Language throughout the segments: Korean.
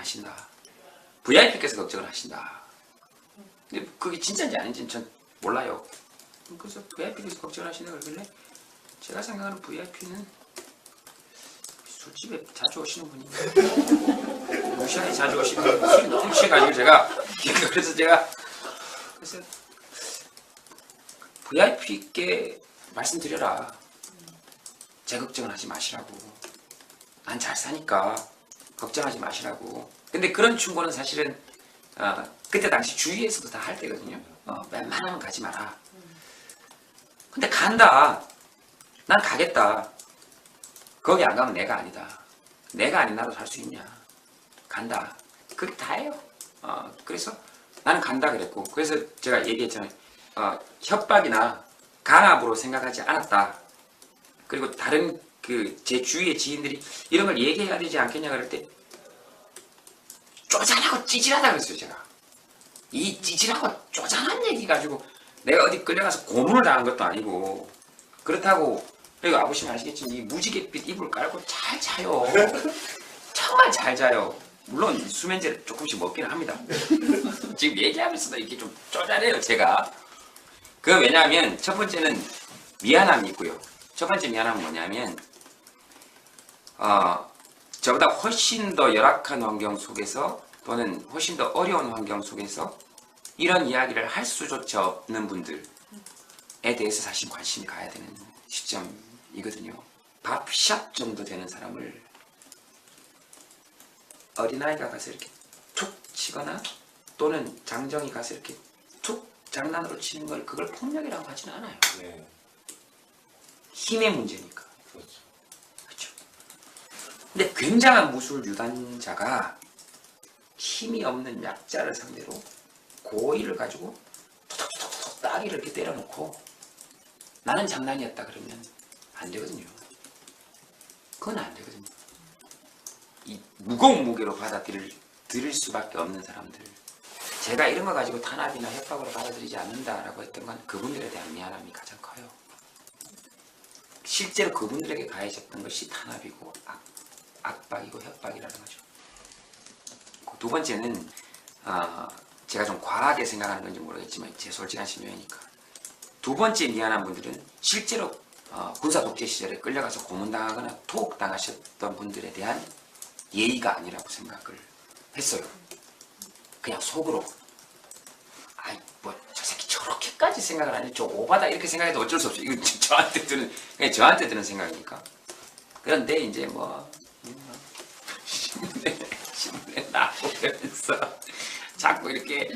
하신다. VIP께서 걱정을 하신다. 근데 그게 진짜인지 아닌지는 전 몰라요. 그래서 VIP께서 걱정을 하신다 그러길래 제가 생각하는 VIP는 술집에 자주 오시는 분이 무시하게 자주 오시는 분이 술이 너무 취해가지고 그래서 VIP께 말씀드려라. 제 걱정을 하지 마시라고. 난 잘 사니까 걱정하지 마시라고. 근데 그런 충고는 사실은 그때 당시 주위에서도 다 할 때거든요. 웬만하면 가지 마라. 근데 간다. 난 가겠다. 거기 안 가면 내가 아니다. 내가 아닌 나도 살 수 있냐. 간다. 그게 다예요. 그래서 나는 간다 그랬고, 그래서 제가 얘기했잖아요. 협박이나 강압으로 생각하지 않았다. 그리고 다른 제 주위의 지인들이 이런 걸 얘기해야 되지 않겠냐 그럴 때 쪼잔하고 찌질하다 그랬어요. 제가 이 찌질하고 쪼잔한 얘기 가지고 내가 어디 끌려가서 고문을 당한 것도 아니고, 그렇다고 여기 아버님 아시겠지만 이 무지갯빛 이불 깔고 잘 자요. 정말 잘 자요. 물론 수면제를 조금씩 먹기는 합니다. 지금 얘기하면서도 이렇게 좀 쪼잔해요 제가. 왜냐하면 첫 번째는 미안함이 있고요. 첫 번째 미안함은 뭐냐면 저보다 훨씬 더 열악한 환경 속에서 또는 훨씬 더 어려운 환경 속에서 이런 이야기를 할 수조차 없는 분들에 대해서 사실 관심이 가야 되는 시점이거든요. 밥샵 정도 되는 사람을 어린아이가 가서 이렇게 툭 치거나 또는 장정이 가서 이렇게 툭 장난으로 치는 걸 그걸 폭력이라고 하지는 않아요. 네. 힘의 문제니까. 그렇죠. 그렇죠. 근데 굉장한 무술 유단자가 힘이 없는 약자를 상대로 고의를 가지고 톡톡톡톡 따기를 이렇게 때려놓고 나는 장난이었다 그러면 안 되거든요. 그건 안 되거든요. 이 무거운 무게로 받아들일 수밖에 없는 사람들. 제가 이런 거 가지고 탄압이나 협박으로 받아들이지 않는다라고 했던 건 그분들에 대한 미안함이 가장 커요. 실제로 그분들에게 가해졌던 것이 탄압이고 압박이고 협박이라는 거죠. 두 번째는 제가 좀 과하게 생각하는 건지 모르겠지만 제 솔직한 심정이니까, 두 번째 미안한 분들은 실제로 군사 독재 시절에 끌려가서 고문당하거나 투옥당하셨던 분들에 대한 예의가 아니라고 생각을 했어요. 그냥 속으로 아이 뭐 저 새끼 저렇게까지 생각을 하니 저 오바다 이렇게 생각해도 어쩔 수 없죠. 이거 저한테 드는 생각이니까. 그런데 이제 신문에 나오면서 자꾸 이렇게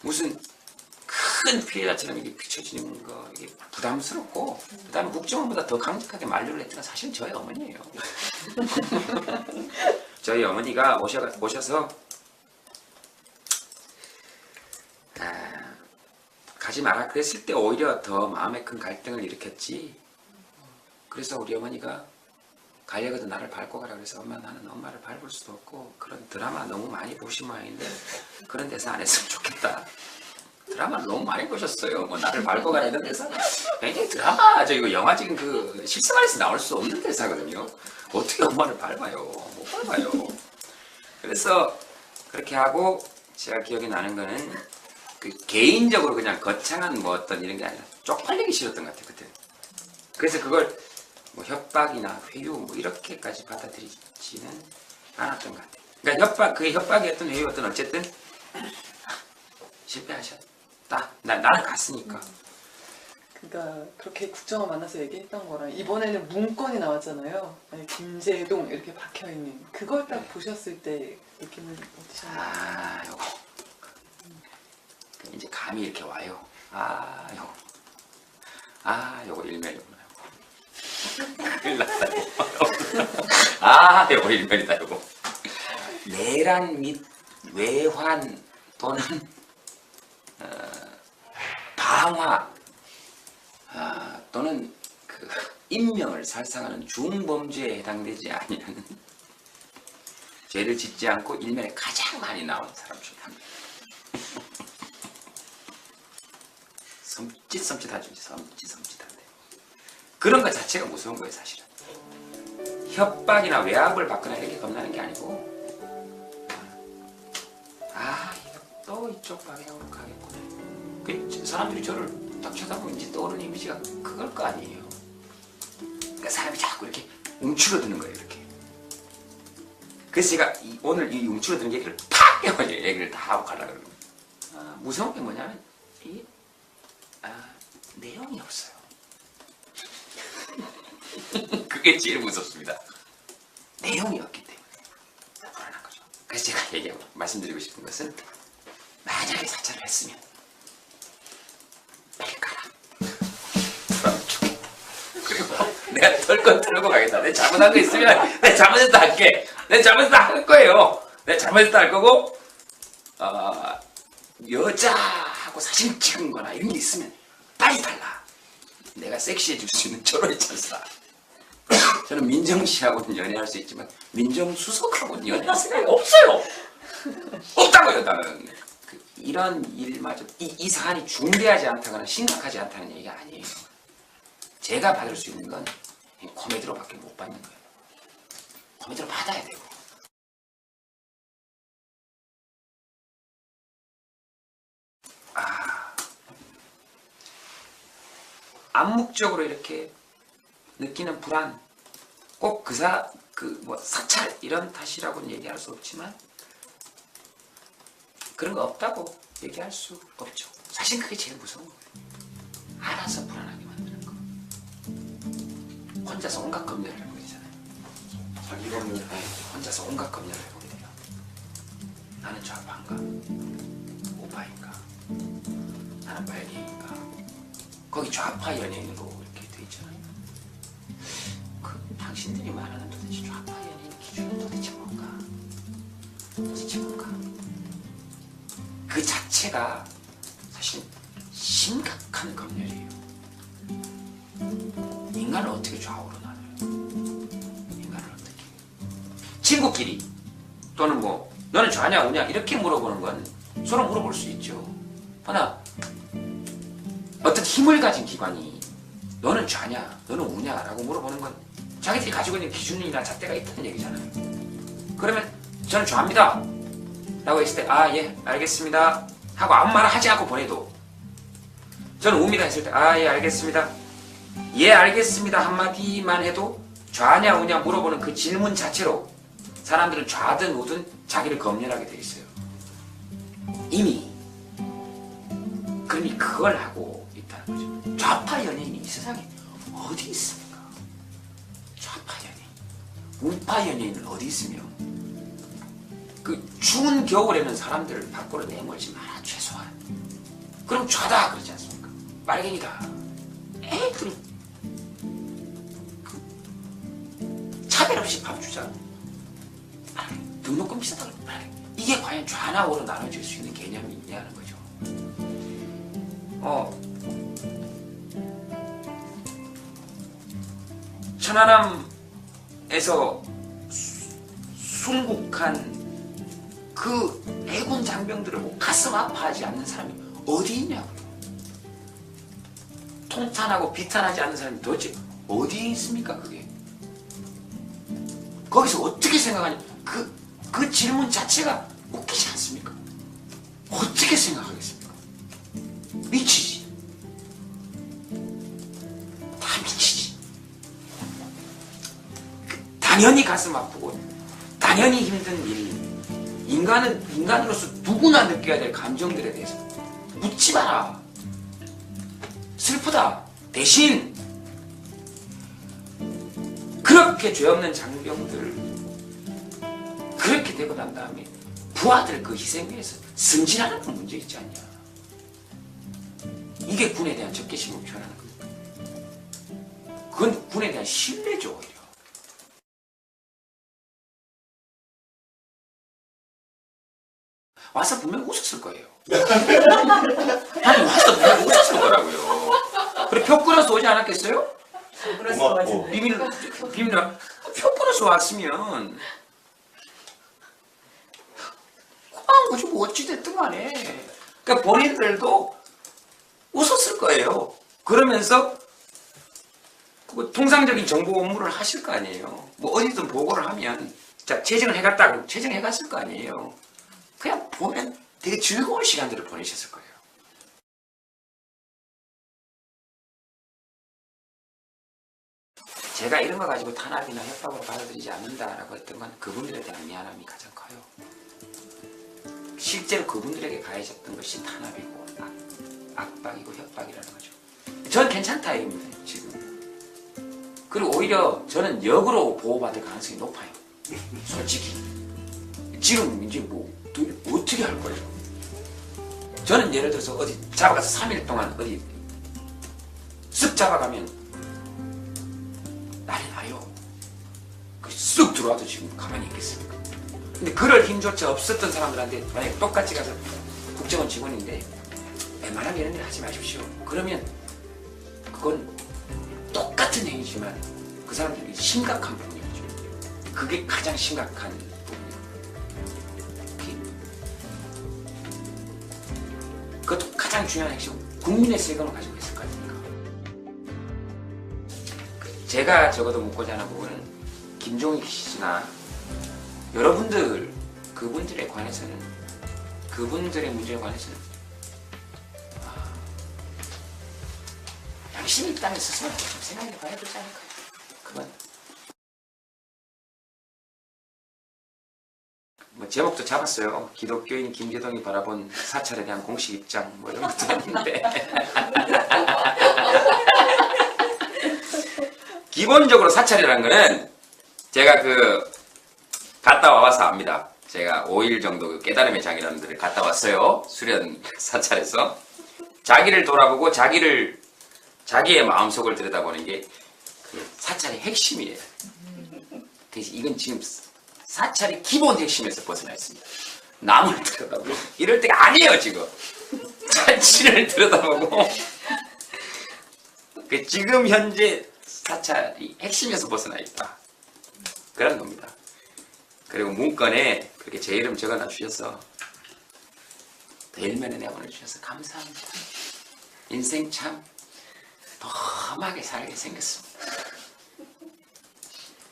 무슨 큰 피해자처럼 이게 비춰지는 거 이게 부담스럽고, 그다음에 국정원보다 더 강력하게 만류를 했던 건 사실 저희 어머니예요. 저희 어머니가 오셔서 가지 마라 그랬을 때 오히려 더 마음에 큰 갈등을 일으켰지. 그래서 우리 어머니가 가려거든 나를 밟고 가라 그래서 엄마 나는 엄마를 밟을 수도 없고 그런 드라마 너무 많이 보신 모양인데 그런 대사 안 했으면 좋겠다. 드라마를 너무 많이 보셨어요. 나를 밟고 가라 이런 대사 굉장히 드라마죠. 이거 영화 지금 실생활에서 나올 수 없는 대사거든요. 어떻게 엄마를 밟아요? 못 밟아요. 그래서 그렇게 하고 제가 기억이 나는 거는 개인적으로 그냥 거창한 어떤 이런 게 아니라 쪽팔리기 싫었던 것 같아요 그때. 그래서 그걸 협박이나 회유 이렇게까지 받아들이지는 않았던 것 같아요. 그러니까 그게 협박이었던 회유였던 어쨌든 실패하셨다. 나는 갔으니까. 그러니까 그렇게 국정원 만나서 얘기했던 거랑 이번에는 문건이 나왔잖아요. 김제동 이렇게 박혀있는 그걸 딱 보셨을 때 느낌은 어떠셨나요? 요거 이제 감이 이렇게 와요. 요거 일면이구나. 큰일 났다. 요거 일면이다. 요거 내란 및 외환 또는 방화 또는 인명을 살상하는 중범죄에 해당되지 아니하는 죄를 짓지 않고 일면에 가장 많이 나오는 사람 중에 한 명. 섬찟하죠. 섬찟한데 그런 것 자체가 무서운 거예요 사실은. 협박이나 외압을 받거나 이렇게 겁나는 게 아니고 이쪽 방향으로 가겠구나. 그 사람들이 저를 딱 쳐다보면 이제 떠오르는 이미지가 그걸 거 아니에요. 그러니까 사람이 자꾸 이렇게 움츠러드는 거예요, 이렇게. 그래서 제가 오늘 이 움츠러드는 얘기를 팍 해가지고 얘기를 다 하고 가려고 그러는 거예요. 무서운 게 뭐냐면, 내용이 없어요. 그게 제일 무섭습니다. 내용이 없기 때문에 불안한 거죠. 그래서 제가 말씀드리고 싶은 것은, 만약에 사찰을 했으면 빨리 가라. 그러면 좋겠다. 그리고 내가 털건 털고 가겠다. 내 잘못한 거 있으면 내 잘못했다 할게. 내 잘못했다 할 거예요. 내 잘못했다 할 거고, 여자하고 사진 찍은 거나 이런 게 있으면 빨리 달라. 내가 섹시해질 수 있는 저런 찬스다. 저는 민정 씨하고는 연애할 수 있지만 민정수석하고는 연애할 생각이 없어요. 없다고요, 나는. 이런 일마저 이 사안이 중대하지 않다거나 심각하지 않다는 얘기가 아니에요. 제가 받을 수 있는 건 코미디로밖에 못 받는 거예요. 코미디로 받아야 되고. 암묵적으로 이렇게 느끼는 불안, 꼭 사찰 이런 탓이라고는 얘기할 수 없지만 그런 거 없다고 얘기할 수 없죠. 사실 그게 제일 무서운 거예요. 알아서 불안하게 만드는 거. 혼자서 온갖 검열을 해보게 되잖아요. 자기 검열. 네, 혼자서 온갖 검열을 해보게 돼요. 나는 좌파인가? 우파인가? 나는 빨갱이인가? 거기 좌파 연예인으로 이렇게 돼 있잖아요. 당신들이 말하는 도대체 좌파 연예인 기준은 도대체 뭔가? 도대체 뭔가? 그 자체가 사실 심각한 검열이에요. 인간을 어떻게 좌우로 나눠요? 인간을 어떻게? 친구끼리 또는 너는 좌냐 우냐 이렇게 물어보는 건 서로 물어볼 수 있죠. 하나 어떤 힘을 가진 기관이 너는 좌냐 너는 우냐라고 물어보는 건 자기들이 가지고 있는 기준이나 잣대가 있다는 얘기잖아요. 그러면 저는 좌입니다 라고 했을 때 예 알겠습니다 하고 아무 말 하지 않고 보내도, 저는 우입니다 했을 때 예 알겠습니다 예 알겠습니다 한마디만 해도 좌냐 우냐 물어보는 그 질문 자체로 사람들은 좌든 우든 자기를 검열하게 돼 있어요. 이미 그걸 하고 있다는 거죠. 좌파 연예인이 이 세상에 어디 있습니까? 좌파 연예인, 우파 연예인은 어디 있으며, 그 추운 겨울에는 사람들을 밖으로 내몰지 마라 최소한. 그럼 좌다 그러지 않습니까? 빨갱이다. 애들이 차별 없이 밥 주자. 등록금 비싸다고. 이게 과연 좌나 우로 나눠질 수 있는 개념이 있냐는 거죠. 천안함에서 순국한 그 해군 장병들을 보고 가슴 아파하지 않는 사람이 어디 있냐고요. 통탄하고 비탄하지 않는 사람이 도대체 어디에 있습니까, 그게? 거기서 어떻게 생각하냐. 그 질문 자체가 웃기지 않습니까? 어떻게 생각하겠습니까? 미치지. 다 미치지. 당연히 가슴 아프고 당연히 힘든 일, 인간으로서 누구나 느껴야 될 감정들에 대해서 묻지 마라. 슬프다. 대신 그렇게 죄 없는 장병들 그렇게 되고 난 다음에 부하들 그 희생 위해서 승진하는 건 문제 있지 않냐. 이게 군에 대한 적개심을 표현하는 겁니다. 그건 군에 대한 신뢰죠, 오히려. 와서 분명히 웃었을 거예요. 아니, 와서 분명히 웃었을 거라고요. 그래, 표 끊어서 오지 않았겠어요? 고맙고. 비밀로 표 끊어서 왔으면 그만 거지 뭐 어찌됐든 간에. 그러니까 본인들도 웃었을 거예요. 그러면서 통상적인 정보 업무를 하실 거 아니에요. 뭐 어디든 보고를 하면 자, 채증을 해갔다 그럼 채증해갔을 거 아니에요. 그냥 보면 되게 즐거운 시간들을 보내셨을 거예요. 제가 이런 거 가지고 탄압이나 협박으로 받아들이지 않는다라고 했던 건 그분들에 대한 미안함이 가장 커요. 실제로 그분들에게 가해졌던 것이 탄압이고 압박이고 협박이라는 거죠. 전 괜찮다 이겁니다 지금. 그리고 오히려 저는 역으로 보호받을 가능성이 높아요. 솔직히 지금 이제 뭐 어떻게 할 거예요? 저는 예를 들어서 어디 잡아가서 3일 동안 어디 쓱 잡아가면 난리 나요. 쓱 들어와도 지금 가만히 있겠습니까? 근데 그럴 힘조차 없었던 사람들한테 만약에 똑같이 가서 국정원 직원인데 웬만하면 이런 일 하지 마십시오. 그러면 그건 똑같은 행위지만 그 사람들이 심각한 부분이죠. 그게 가장 심각한 부분이에요. 그것도 가장 중요한 핵심, 국민의 세금을 가지고 있을 거 아닙니까? 제가 적어도 묻고자 하는 부분은 김종익 씨나 여러분들 그분들에 관해서는 그분들의 문제에 관해서는 양심이 있다면 스스로 좀 생각해 봐야 되지 않을까요? 그건 뭐 제목도 잡았어요. 기독교인 김재동이 바라본 사찰에 대한 공식 입장 뭐 이런 것도 했는데 기본적으로 사찰이라는 거는 제가 갔다 와서 압니다. 제가 5일 정도 그 깨달음의 장이라는 데를 갔다 왔어요. 수련 사찰에서 자기를 돌아보고 자기의 마음속을 들여다보는 게 그 사찰의 핵심이에요. 그래서 이건 지금 사찰의 기본 핵심에서 벗어나 있습니다. 남을 들여다보고 이럴 때가 아니에요 지금. 자신을 들여다보고 지금 현재 사찰이 핵심에서 벗어나 있다. 그런 겁니다. 그리고 문건에 그렇게 제 이름 적어놔 주셔서 일면에 내보내 주셔서 감사합니다. 인생 참 험하게 살게 생겼습니다.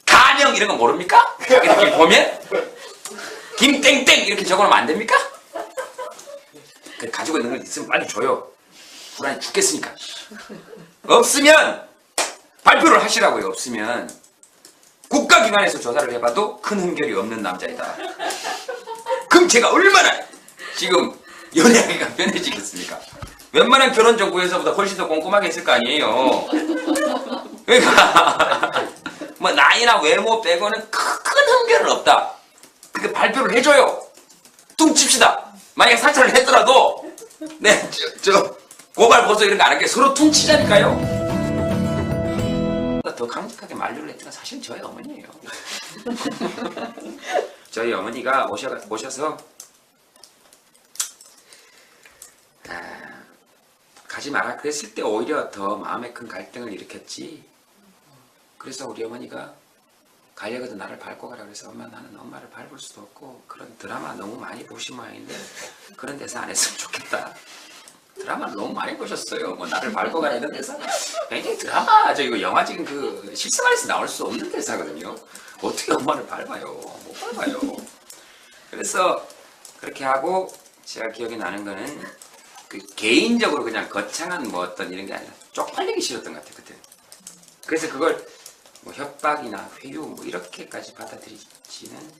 가명 이런 거 모릅니까? 이렇게 보면 김땡땡 이렇게 적어놓으면 안 됩니까? 가지고 있는 걸 있으면 빨리 줘요. 불안해 죽겠으니까. 없으면 발표를 하시라고요. 없으면 국가기관에서 조사를 해봐도 큰 흠결이 없는 남자이다. 그럼 제가 얼마나 지금 연예계가 변해지겠습니까? 웬만한 결혼 정보에서보다 훨씬 더 꼼꼼하게 했을 거 아니에요. 그러니까 뭐 나이나 외모 빼고는 큰 흠결은 없다. 그렇게 발표를 해줘요. 퉁칩시다. 만약에 사찰을 했더라도 네, 고발 고소 이런 거 안 할게 서로 퉁치자니까요. 더 강력하게 만류를 했던 건 사실 저희 어머니예요. 저희 어머니가 오셔서 가지 마라 그랬을 때 오히려 더 마음에 큰 갈등을 일으켰지. 그래서 우리 어머니가 가려거든 나를 밟고 가라 그래서 엄마 나는 엄마를 밟을 수도 없고 그런 드라마 너무 많이 보신 모양인데 그런 데서 안 했으면 좋겠다. 드라마를 너무 많이 보셨어요. 뭐 나를 밟고 가라 이런 데서 굉장히 드라마 이거 영화 지금 그 실생활에서 나올 수 없는 대사거든요. 어떻게 엄마를 밟아요? 못 밟아요. 그래서 그렇게 하고 제가 기억이 나는 거는 그 개인적으로 그냥 거창한 뭐 어떤 이런 게 아니라 쪽팔리기 싫었던 것 같아요 그때. 그래서 그걸 뭐 협박이나 회유 뭐 이렇게까지 받아들이지는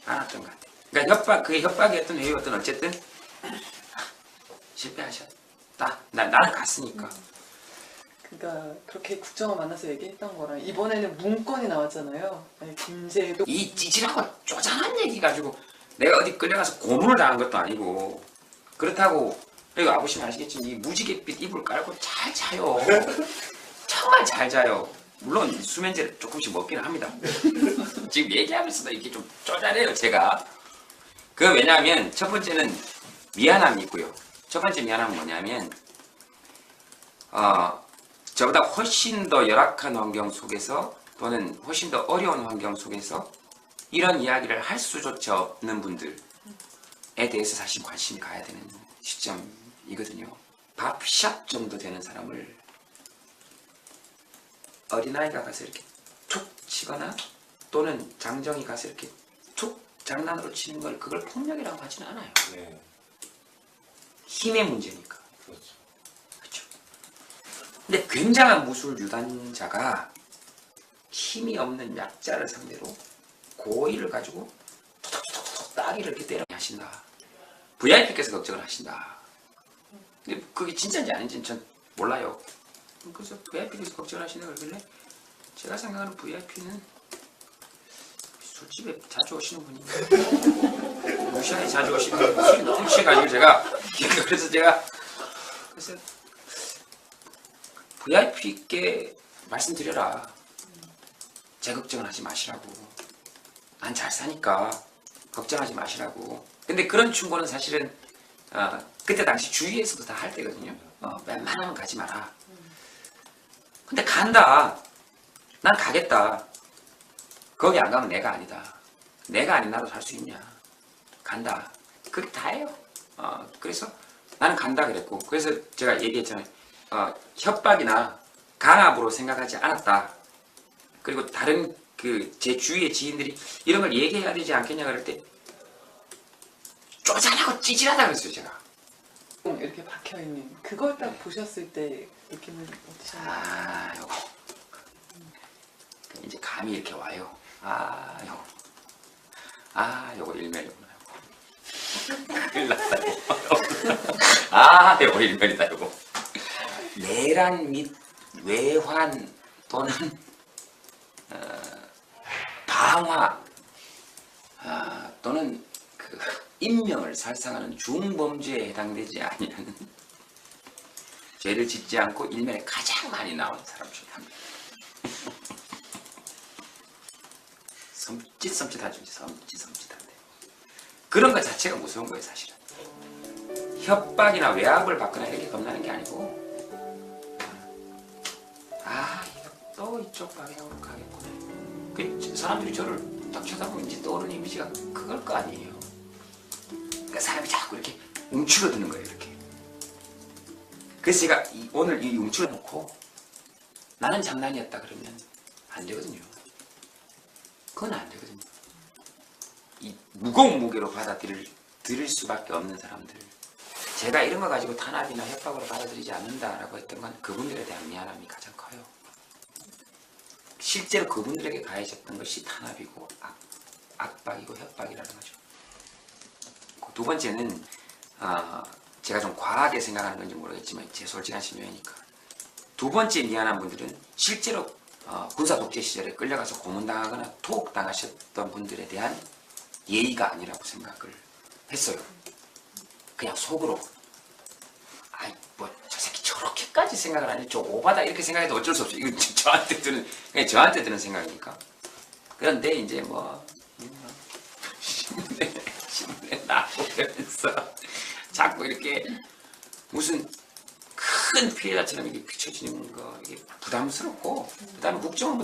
않았던 것 같아요. 그러니까 그게 협박이었던 회유였던 어쨌든 실패하셨다. 나는 갔으니까. 그러니까 그렇게 국정원 만나서 얘기했던 거랑 이번에는 문건이 나왔잖아요. 아니, 김제동 이 찌질하고 쪼잔한 얘기 가지고 내가 어디 끌려가서 고문을 당한 것도 아니고 그렇다고 그리고 아버님 아시겠지만 이 무지갯빛 이불 깔고 잘 자요. 정말 잘 자요. 물론 수면제를 조금씩 먹기는 합니다. 지금 얘기하면서도 이게 좀 쪼잔해요 제가. 왜냐하면 첫 번째는 미안함이 있고요. 첫 번째 미안함은 뭐냐면 저보다 훨씬 더 열악한 환경 속에서 또는 훨씬 더 어려운 환경 속에서 이런 이야기를 할 수조차 없는 분들에 대해서 사실 관심이 가야 되는 시점이거든요. 밥샵 정도 되는 사람을 어린아이가 가서 이렇게 툭 치거나 또는 장정이 가서 이렇게 툭 장난으로 치는 걸 그걸 폭력이라고 하지는 않아요. 네. 힘의 문제니까. 그렇죠. 그렇죠. 근데 굉장한 무술 유단자가 힘이 없는 약자를 상대로 고의를 가지고 톡톡톡톡 따기를 이렇게 때려 하신다. VIP께서 걱정을 하신다. 근데 그게 진짜인지 아닌지는 전 몰라요. 그래서 VIP께서 걱정을 하신다 그러길래 제가 생각하는 VIP는 술집에 자주 오시는 분이 무시하게 자주 오시는 분이 술이 너무 취해가지고 그래서 VIP께 말씀드려라. 제 걱정을 하지 마시라고. 난 잘 사니까 걱정하지 마시라고. 근데 그런 충고는 사실은 그때 당시 주위에서도 다 할 때거든요. 웬만하면 가지 마라. 근데 간다. 난 가겠다. 거기 안 가면 내가 아니다. 내가 아닌 나로 살 수 있냐. 간다. 그게 다예요. 그래서 나는 간다 그랬고, 그래서 제가 얘기했잖아요. 협박이나 강압으로 생각하지 않았다. 그리고 다른 제 주위의 지인들이 이런 걸 얘기해야 되지 않겠냐 그럴 때 쪼잔하고 찌질하다 그랬어요, 제가. 이렇게 박혀있는 그걸 딱 보셨을 때 느낌은 어떠셨나요? 요거. 이제 감이 이렇게 와요. 요거 일면이구나. 큰일 났다, 요거. 요거 일면이다, 요거. 내란 및 외환 또는 방화 또는 인명을 살상하는 중범죄에 해당되지 아니하는 죄를 짓지 않고 일면에 가장 많이 나오는 사람 중에 한 명. 섬찟하죠. 섬찟한데 그런 것 자체가 무서운 거예요, 사실은. 협박이나 외압을 받거나 이렇게 겁나는 게 아니고, 이거 또 이쪽 방향으로 가겠구나. 그 사람들이 저를 딱 쳐다보면 이제 떠오르는 이미지가 그걸 거 아니에요. 그러니까 사람이 자꾸 이렇게 움츠러드는 거예요, 이렇게. 그래서 제가 오늘 이 움츠러 놓고 나는 장난이었다 그러면 안 되거든요. 그건 안 되거든요. 이 무거운 무게로 받아들일 수밖에 없는 사람들. 제가 이런 거 가지고 탄압이나 협박으로 받아들이지 않는다라고 했던 건 그분들에 대한 미안함이 가장 커요. 실제로 그분들에게 가해졌던 것이 탄압이고 압박이고 협박이라는 거죠. 두 번째는 제가 좀 과하게 생각하는 건지 모르겠지만 제 솔직한 신념이니까, 두 번째 미안한 분들은 실제로 군사 독재 시절에 끌려가서 고문당하거나 투옥당하셨던 분들에 대한 예의가 아니라고 생각을 했어요. 그냥 속으로 저 새끼 저렇게까지 생각을 하니 좀 오바다 이렇게 생각해도 어쩔 수 없어요. 이건 저한테 드는 생각이니까. 그런데 이제 신문에 나고 그러면서 자꾸 이렇게 무슨 큰 피해자처럼 이게 비춰지는 거, 이게 부담스럽고, 그다음에 국정원